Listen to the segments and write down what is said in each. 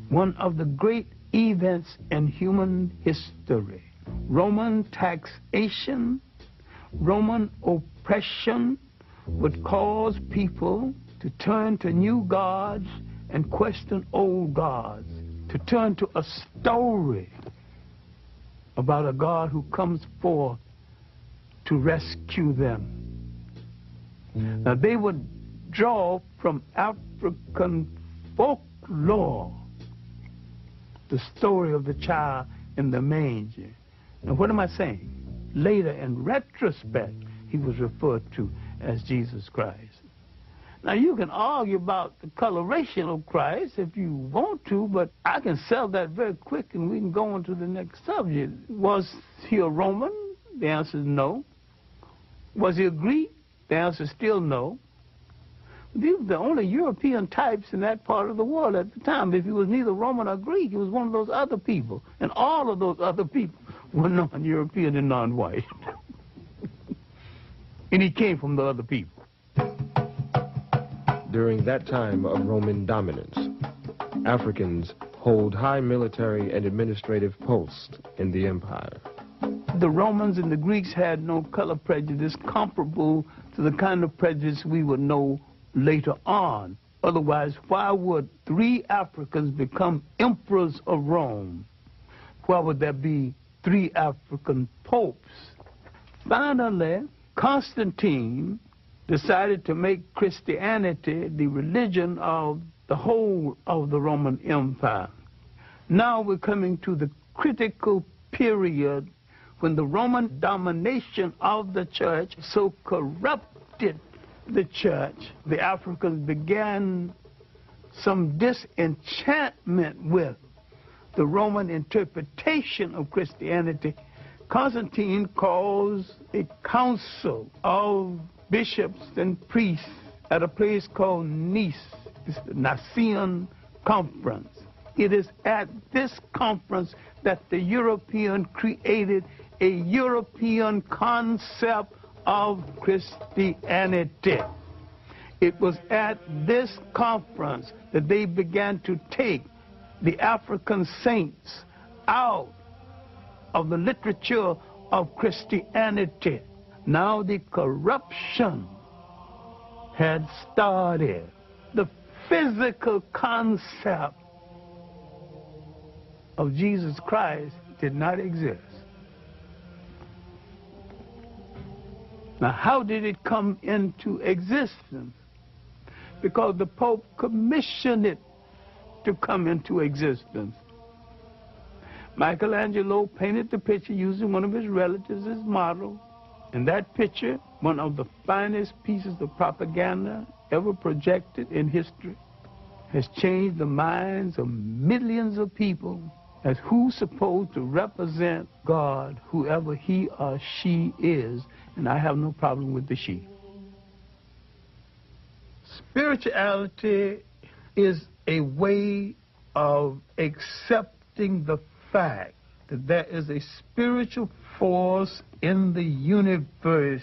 one of the great events in human history. Roman taxation, Roman oppression would cause people to turn to new gods and question old gods, to turn to a story about a God who comes forth to rescue them. Now, they would draw from African folklore the story of the child in the manger. Now, what am I saying? Later, in retrospect, he was referred to as Jesus Christ. Now, you can argue about the coloration of Christ if you want to, but I can sell that very quick and we can go on to the next subject. Was he a Roman? The answer is no. Was he a Greek? The answer is still no. These were the only European types in that part of the world at the time. If he was neither Roman or Greek, he was one of those other people. And all of those other people were non-European and non-white. And he came from the other people. During that time of Roman dominance, Africans hold high military and administrative posts in the empire. The Romans and the Greeks had no color prejudice comparable to the kind of prejudice we would know later on. Otherwise, why would 3 Africans become emperors of Rome? Why would there be 3 African popes? Finally, Constantine decided to make Christianity the religion of the whole of the Roman Empire. Now we're coming to the critical period when the Roman domination of the church so corrupted the church, the Africans began some disenchantment with the Roman interpretation of Christianity. Constantine calls a council of bishops and priests at a place called Nice. It's the Nicene Conference. It is at this conference that the European created a European concept of Christianity. It was at this conference that they began to take the African saints out of the literature of Christianity. Now the corruption had started. The physical concept of Jesus Christ did not exist. Now, how did it come into existence? Because the Pope commissioned it to come into existence. Michelangelo painted the picture using one of his relatives as model. And that picture, one of the finest pieces of propaganda ever projected in history, has changed the minds of millions of people as who's supposed to represent God, whoever he or she is, and I have no problem with the she. Spirituality is a way of accepting the fact that there is a spiritual force in the universe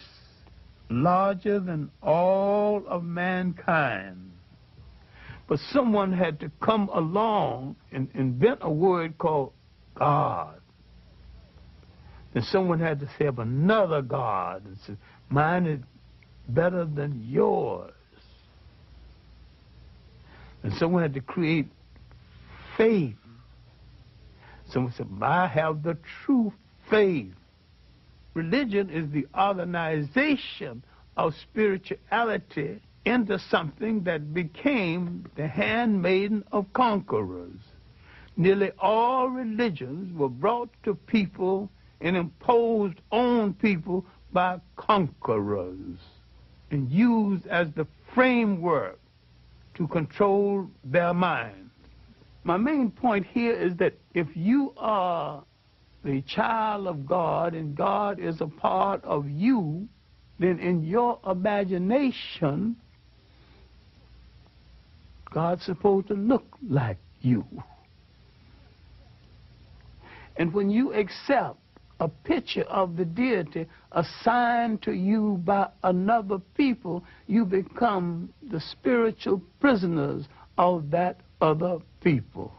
larger than all of mankind. But someone had to come along and invent a word called God. Then someone had to say of another God and say, mine is better than yours. And someone had to create faith. Someone said, I have the true faith. Religion is the organization of spirituality into something that became the handmaiden of conquerors. Nearly all religions were brought to people and imposed on people by conquerors and used as the framework to control their minds. My main point here is that if you are the child of God and God is a part of you, then in your imagination, God's supposed to look like you. And when you accept a picture of the deity assigned to you by another people, you become the spiritual prisoners of that other people.